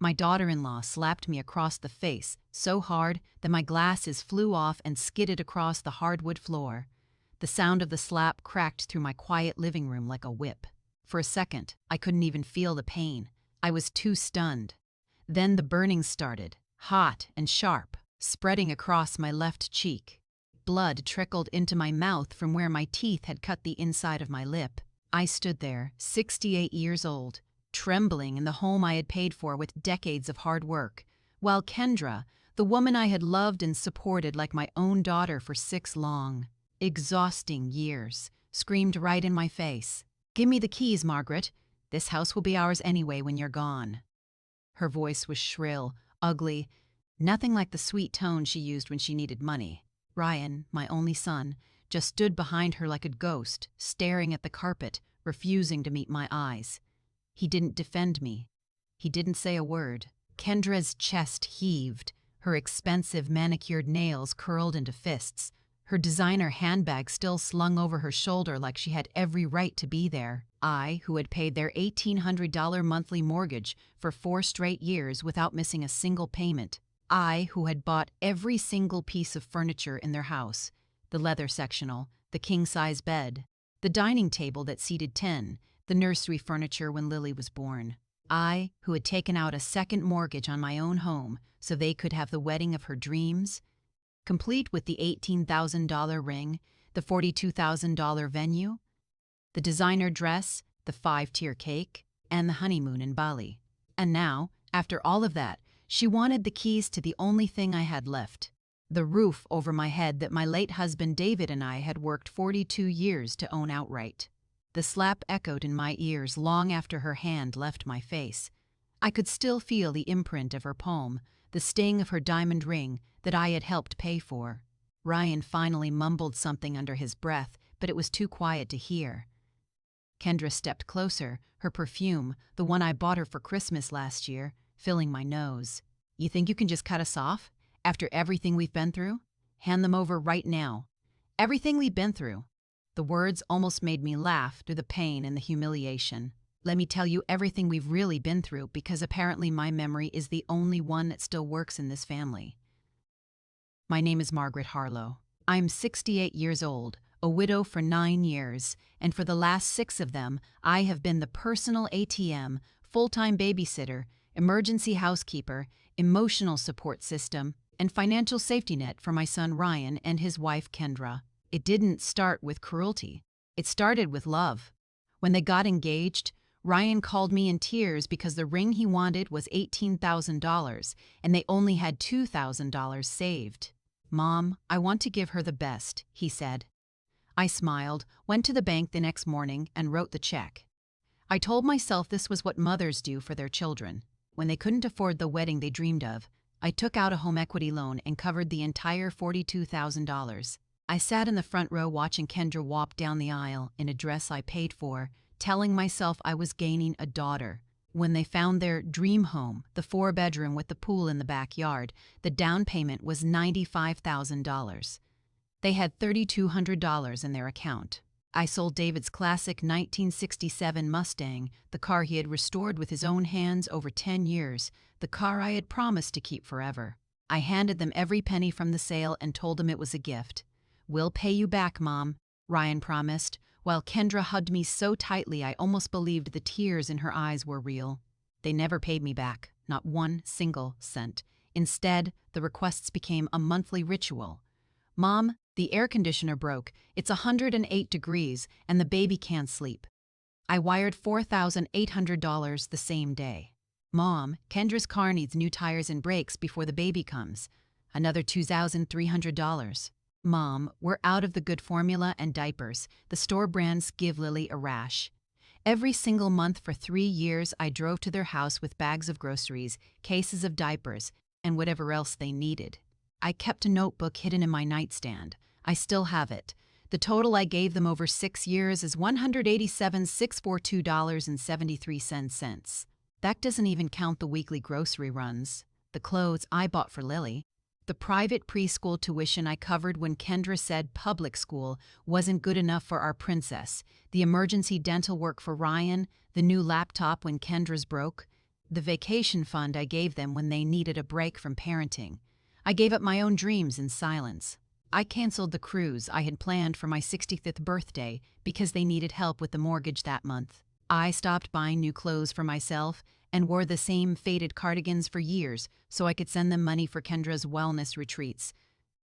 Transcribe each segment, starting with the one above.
My daughter-in-law slapped me across the face so hard that my glasses flew off and skidded across the hardwood floor. The sound of the slap cracked through my quiet living room like a whip. For a second, I couldn't even feel the pain. I was too stunned. Then the burning started, hot and sharp, spreading across my left cheek. Blood trickled into my mouth from where my teeth had cut the inside of my lip. I stood there, 68 years old, trembling in the home I had paid for with decades of hard work, while Kendra, the woman I had loved and supported like my own daughter for 6 long, exhausting years, screamed right in my face, "Give me the keys, Margaret. This house will be ours anyway when you're gone." Her voice was shrill, ugly, nothing like the sweet tone she used when she needed money. Ryan, my only son, just stood behind her like a ghost, staring at the carpet, refusing to meet my eyes. He didn't defend me. He didn't say a word. Kendra's chest heaved, her expensive manicured nails curled into fists, her designer handbag still slung over her shoulder like she had every right to be there. I, who had paid their $1,800 monthly mortgage for 4 straight years without missing a single payment. I, who had bought every single piece of furniture in their house, the leather sectional, the king-size bed, the dining table that seated 10, the nursery furniture when Lily was born. I, who had taken out a second mortgage on my own home so they could have the wedding of her dreams, complete with the $18,000 ring, the $42,000 venue, the designer dress, the 5-tier cake, and the honeymoon in Bali. And now, after all of that, she wanted the keys to the only thing I had left, the roof over my head that my late husband David and I had worked 42 years to own outright. The slap echoed in my ears long after her hand left my face. I could still feel the imprint of her palm, the sting of her diamond ring that I had helped pay for. Ryan finally mumbled something under his breath, but it was too quiet to hear. Kendra stepped closer, her perfume, the one I bought her for Christmas last year, filling my nose. "You think you can just cut us off? After everything we've been through? Hand them over right now." "Everything we've been through." The words almost made me laugh through the pain and the humiliation. "Let me tell you everything we've really been through, because apparently my memory is the only one that still works in this family. My name is Margaret Harlow. I'm 68 years old, a widow for 9 years, and for the last 6 of them, I have been the personal ATM, full-time babysitter, emergency housekeeper, emotional support system, and financial safety net for my son Ryan and his wife Kendra. It didn't start with cruelty. It started with love. When they got engaged, Ryan called me in tears because the ring he wanted was $18,000, and they only had $2,000 saved. "Mom, I want to give her the best," he said. I smiled, went to the bank the next morning, and wrote the check. I told myself this was what mothers do for their children. When they couldn't afford the wedding they dreamed of, I took out a home equity loan and covered the entire $42,000. I sat in the front row watching Kendra walk down the aisle in a dress I paid for, telling myself I was gaining a daughter. When they found their dream home, the 4-bedroom with the pool in the backyard, the down payment was $95,000. They had $3,200 in their account. I sold David's classic 1967 Mustang, the car he had restored with his own hands over 10 years, the car I had promised to keep forever. I handed them every penny from the sale and told them it was a gift. "We'll pay you back, Mom," Ryan promised, while Kendra hugged me so tightly I almost believed the tears in her eyes were real. They never paid me back, not 1 single cent. Instead, the requests became a monthly ritual. "Mom, the air conditioner broke. It's 108 degrees, and the baby can't sleep." I wired $4,800 the same day. "Mom, Kendra's car needs new tires and brakes before the baby comes." Another $2,300. "Mom, we're out of the good formula and diapers. The store brands give Lily a rash." Every single month for 3 years, I drove to their house with bags of groceries, cases of diapers, and whatever else they needed. I kept a notebook hidden in my nightstand. I still have it. The total I gave them over 6 years is $187,642.73. That doesn't even count the weekly grocery runs, the clothes I bought for Lily, the private preschool tuition I covered when Kendra said public school wasn't good enough for our princess, the emergency dental work for Ryan, the new laptop when Kendra's broke. The vacation fund I gave them when they needed a break from parenting. I gave up my own dreams in silence. I canceled the cruise I had planned for my 65th birthday because they needed help with the mortgage that month. I stopped buying new clothes for myself and wore the same faded cardigans for years so I could send them money for Kendra's wellness retreats.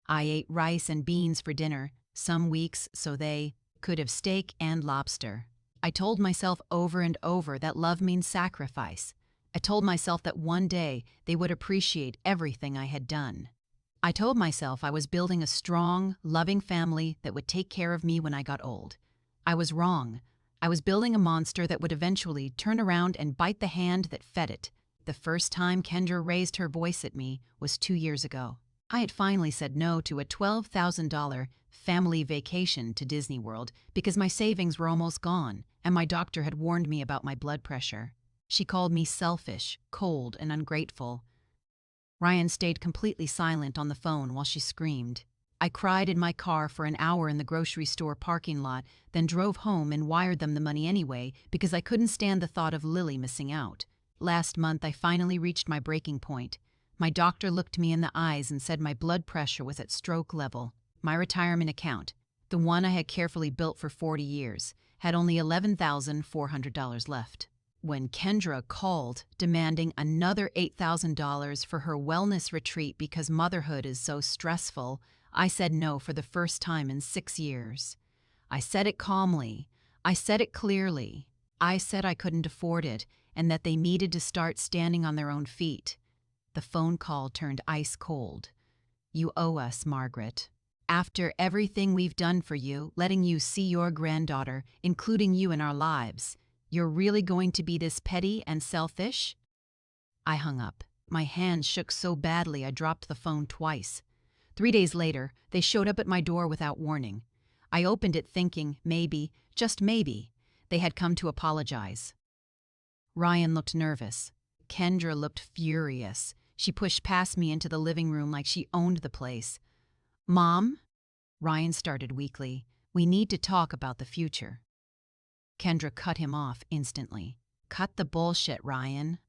I ate rice and beans for dinner, some weeks so they could have steak and lobster. I told myself over and over that love means sacrifice. I told myself that one day they would appreciate everything I had done. I told myself I was building a strong, loving family that would take care of me when I got old. I was wrong. I was building a monster that would eventually turn around and bite the hand that fed it. The first time Kendra raised her voice at me was 2 years ago. I had finally said no to a $12,000 family vacation to Disney World because my savings were almost gone, and my doctor had warned me about my blood pressure. She called me selfish, cold, and ungrateful. Ryan stayed completely silent on the phone while she screamed. I cried in my car for an hour in the grocery store parking lot, then drove home and wired them the money anyway because I couldn't stand the thought of Lily missing out. Last month, I finally reached my breaking point. My doctor looked me in the eyes and said my blood pressure was at stroke level. My retirement account, the one I had carefully built for 40 years, had only $11,400 left. When Kendra called, demanding another $8,000 for her wellness retreat because motherhood is so stressful, I said no for the first time in 6 years. I said it calmly. I said it clearly. I said I couldn't afford it and that they needed to start standing on their own feet. The phone call turned ice cold. You owe us, Margaret. After everything we've done for you, letting you see your granddaughter, including you in our lives, you're really going to be this petty and selfish? I hung up. My hands shook so badly I dropped the phone twice. 3 days later, they showed up at my door without warning. I opened it thinking, maybe, just maybe, they had come to apologize. Ryan looked nervous. Kendra looked furious. She pushed past me into the living room like she owned the place. Mom? Ryan started weakly. We need to talk about the future. Kendra cut him off instantly. Cut the bullshit, Ryan.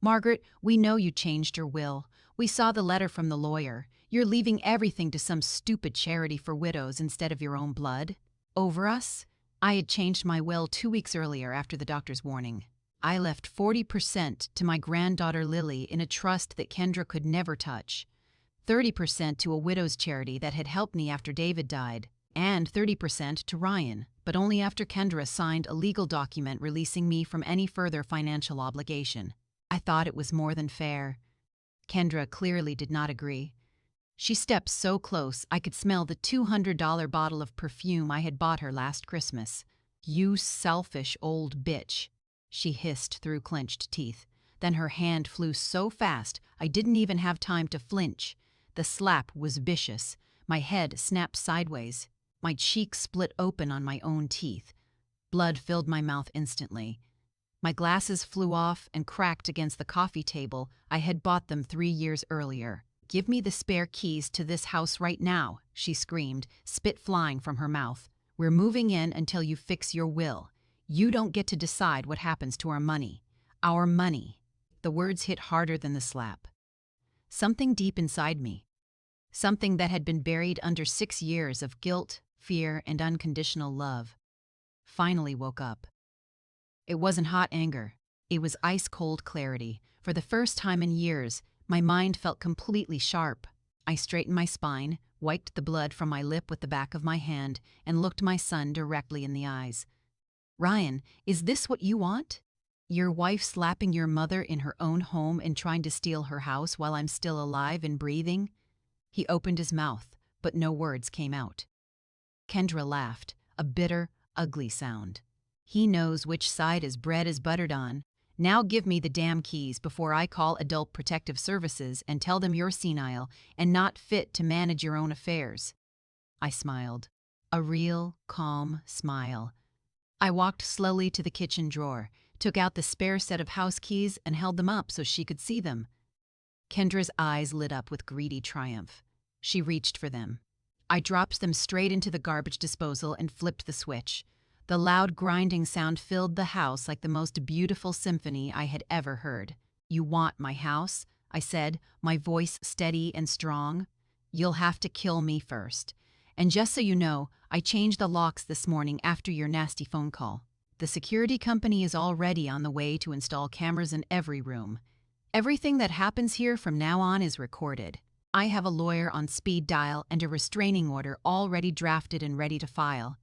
Margaret, we know you changed your will. We saw the letter from the lawyer. You're leaving everything to some stupid charity for widows instead of your own blood. Over us? I had changed my will 2 weeks earlier after the doctor's warning. I left 40% to my granddaughter Lily in a trust that Kendra could never touch, 30% to a widow's charity that had helped me after David died, and 30% to Ryan, but only after Kendra signed a legal document releasing me from any further financial obligation. I thought it was more than fair. Kendra clearly did not agree. She stepped so close I could smell the $200 bottle of perfume I had bought her last Christmas. You selfish old bitch, she hissed through clenched teeth. Then her hand flew so fast I didn't even have time to flinch. The slap was vicious. My head snapped sideways. My cheek split open on my own teeth. Blood filled my mouth instantly. My glasses flew off and cracked against the coffee table I had bought them 3 years earlier. Give me the spare keys to this house right now, she screamed, spit flying from her mouth. We're moving in until you fix your will. You don't get to decide what happens to our money. Our money. The words hit harder than the slap. Something deep inside me, something that had been buried under 6 years of guilt, fear, and unconditional love, finally woke up. It wasn't hot anger. It was ice-cold clarity. For the first time in years, my mind felt completely sharp. I straightened my spine, wiped the blood from my lip with the back of my hand, and looked my son directly in the eyes. Ryan, is this what you want? Your wife slapping your mother in her own home and trying to steal her house while I'm still alive and breathing? He opened his mouth, but no words came out. Kendra laughed, a bitter, ugly sound. He knows which side his bread is buttered on. Now give me the damn keys before I call Adult Protective Services and tell them you're senile and not fit to manage your own affairs. I smiled. A real, calm smile. I walked slowly to the kitchen drawer, took out the spare set of house keys and held them up so she could see them. Kendra's eyes lit up with greedy triumph. She reached for them. I dropped them straight into the garbage disposal and flipped the switch. The loud grinding sound filled the house like the most beautiful symphony I had ever heard. "You want my house?" I said, my voice steady and strong. "You'll have to kill me first. And just so you know, I changed the locks this morning after your nasty phone call. The security company is already on the way to install cameras in every room. Everything that happens here from now on is recorded. I have a lawyer on speed dial and a restraining order already drafted and ready to file."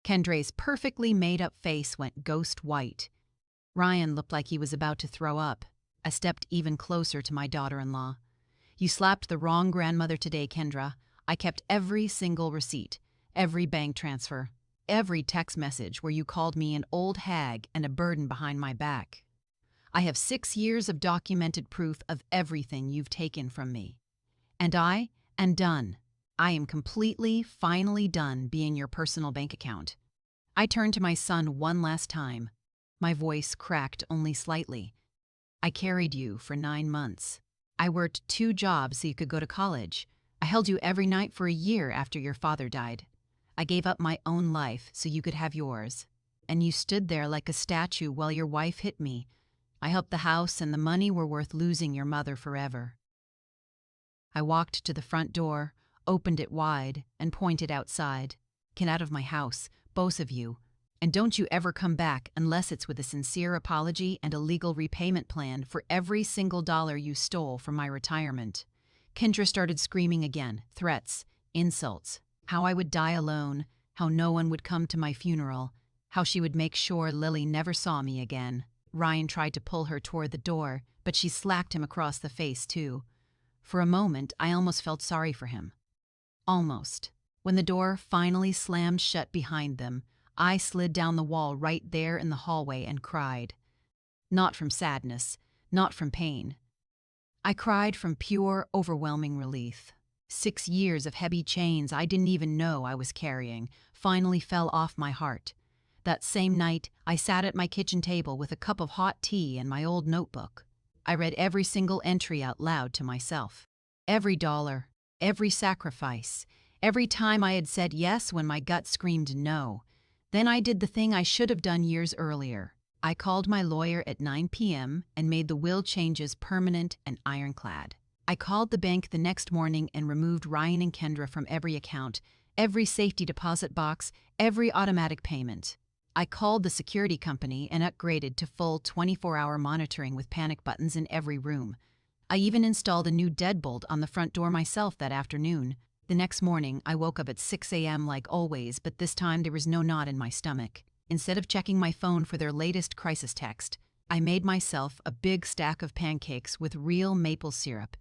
Kendra's perfectly made-up face went ghost white. Ryan looked like he was about to throw up. I stepped even closer to my daughter-in-law. "You slapped the wrong grandmother today, Kendra. I kept every single receipt, every bank transfer, every text message where you called me an old hag and a burden behind my back. I have 6 years of documented proof of everything you've taken from me. And I am done. I am completely, finally done being your personal bank account." I turned to my son one last time. My voice cracked only slightly. "I carried you for 9 months. I worked 2 jobs so you could go to college. I held you every night for a year after your father died. I gave up my own life so you could have yours. And you stood there like a statue while your wife hit me. I hoped the house and the money were worth losing your mother forever." I walked to the front door, opened it wide, and pointed outside. "Get out of my house, both of you. And don't you ever come back unless it's with a sincere apology and a legal repayment plan for every single dollar you stole from my retirement." Kendra started screaming again, threats, insults, how I would die alone, how no one would come to my funeral, how she would make sure Lily never saw me again. Ryan tried to pull her toward the door, but she slapped him across the face too. For a moment, I almost felt sorry for him. Almost. When the door finally slammed shut behind them, I slid down the wall right there in the hallway and cried. Not from sadness, not from pain. I cried from pure, overwhelming relief. 6 years of heavy chains I didn't even know I was carrying finally fell off my heart. That same night, I sat at my kitchen table with a cup of hot tea and my old notebook. I read every single entry out loud to myself. Every dollar, every sacrifice, every time I had said yes when my gut screamed no. Then I did the thing I should have done years earlier. I called my lawyer at 9 p.m. and made the will changes permanent and ironclad. I called the bank the next morning and removed Ryan and Kendra from every account, every safety deposit box, every automatic payment. I called the security company and upgraded to full 24-hour monitoring with panic buttons in every room. I even installed a new deadbolt on the front door myself that afternoon. The next morning, I woke up at 6 a.m. like always, but this time there was no knot in my stomach. Instead of checking my phone for their latest crisis text, I made myself a big stack of pancakes with real maple syrup,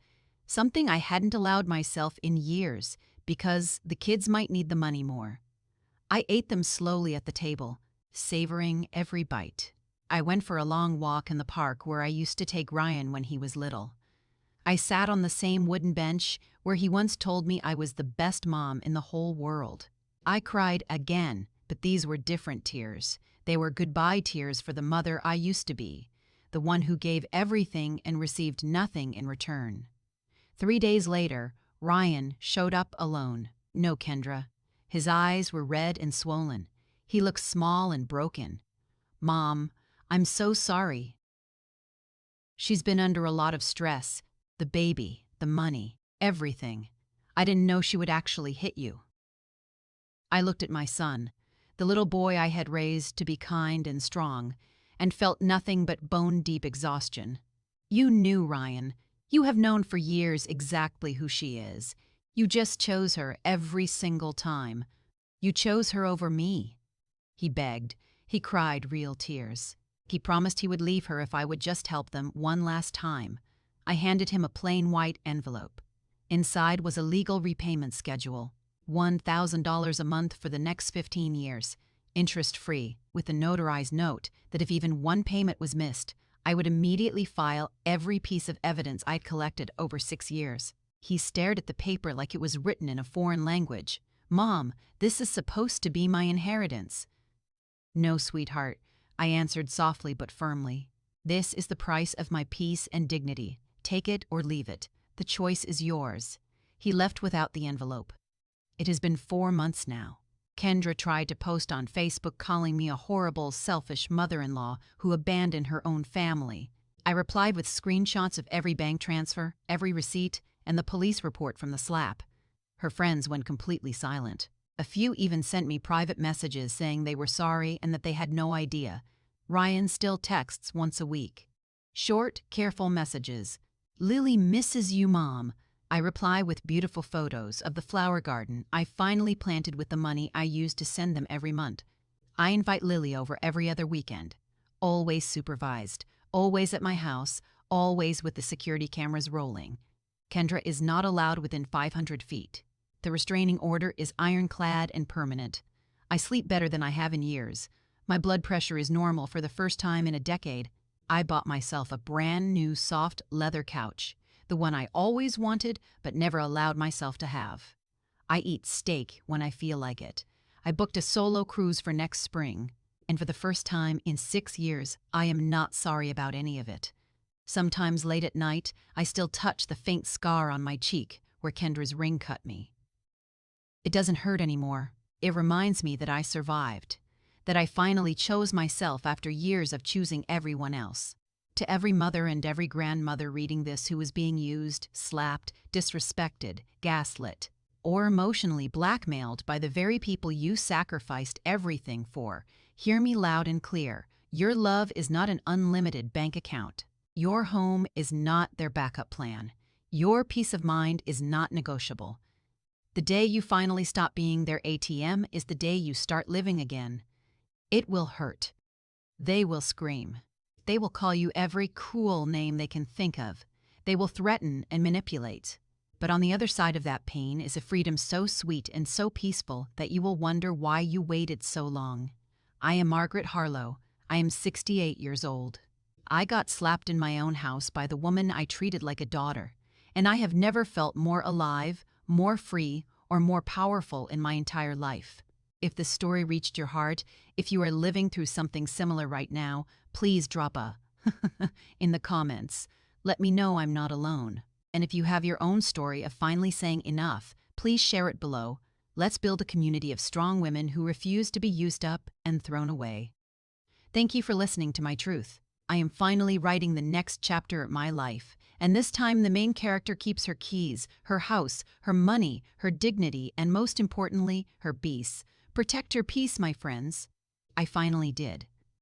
something I hadn't allowed myself in years because the kids might need the money more. I ate them slowly at the table, savoring every bite. I went for a long walk in the park where I used to take Ryan when he was little. I sat on the same wooden bench where he once told me I was the best mom in the whole world. I cried again, but these were different tears. They were goodbye tears for the mother I used to be, the one who gave everything and received nothing in return. 3 days later, Ryan showed up alone. No Kendra. His eyes were red and swollen. He looked small and broken. "Mom, I'm so sorry. She's been under a lot of stress. The baby, the money, everything. I didn't know she would actually hit you." I looked at my son, the little boy I had raised to be kind and strong, and felt nothing but bone-deep exhaustion. "You knew, Ryan. You have known for years exactly who she is. You just chose her every single time. You chose her over me." He begged. He cried real tears. He promised he would leave her if I would just help them one last time. I handed him a plain white envelope. Inside was a legal repayment schedule, $1,000 a month for the next 15 years, interest-free, with a notarized note that if even one payment was missed, I would immediately file every piece of evidence I'd collected over 6 years. He stared at the paper like it was written in a foreign language. "Mom, this is supposed to be my inheritance." "No, sweetheart," I answered softly but firmly. "This is the price of my peace and dignity. Take it or leave it. The choice is yours." He left without the envelope. It has been 4 months now. Kendra tried to post on Facebook calling me a horrible, selfish mother-in-law who abandoned her own family. I replied with screenshots of every bank transfer, every receipt, and the police report from the slap. Her friends went completely silent. A few even sent me private messages saying they were sorry and that they had no idea. Ryan still texts once a week. Short, careful messages. Lily misses you, Mom. I reply with beautiful photos of the flower garden I finally planted with the money I used to send them every month. I invite Lily over every other weekend. Always supervised, always at my house, always with the security cameras rolling. Kendra is not allowed within 500 feet. The restraining order is ironclad and permanent. I sleep better than I have in years. My blood pressure is normal for the first time in a decade. I bought myself a brand new soft leather couch, the one I always wanted but never allowed myself to have. I eat steak when I feel like it. I booked a solo cruise for next spring, and for the first time in 6 years, I am not sorry about any of it. Sometimes late at night, I still touch the faint scar on my cheek where Kendra's ring cut me. It doesn't hurt anymore. It reminds me that I survived, that I finally chose myself after years of choosing everyone else. To every mother and every grandmother reading this who is being used, slapped, disrespected, gaslit, or emotionally blackmailed by the very people you sacrificed everything for, hear me loud and clear. Your love is not an unlimited bank account. Your home is not their backup plan. Your peace of mind is not negotiable. The day you finally stop being their ATM is the day you start living again. It will hurt. They will scream. They will call you every cruel name they can think of. They will threaten and manipulate. But on the other side of that pain is a freedom so sweet and so peaceful that you will wonder why you waited so long. I am Margaret Harlow. I am 68 years old. I got slapped in my own house by the woman I treated like a daughter, and I have never felt more alive, more free, or more powerful in my entire life. If this story reached your heart, if you are living through something similar right now, please drop a in the comments. Let me know I'm not alone. And if you have your own story of finally saying enough, please share it below. Let's build a community of strong women who refuse to be used up and thrown away. Thank you for listening to my truth. I am finally writing the next chapter of my life, and this time the main character keeps her keys, her house, her money, her dignity, and most importantly, her peace. Protect her peace, my friends. I finally did.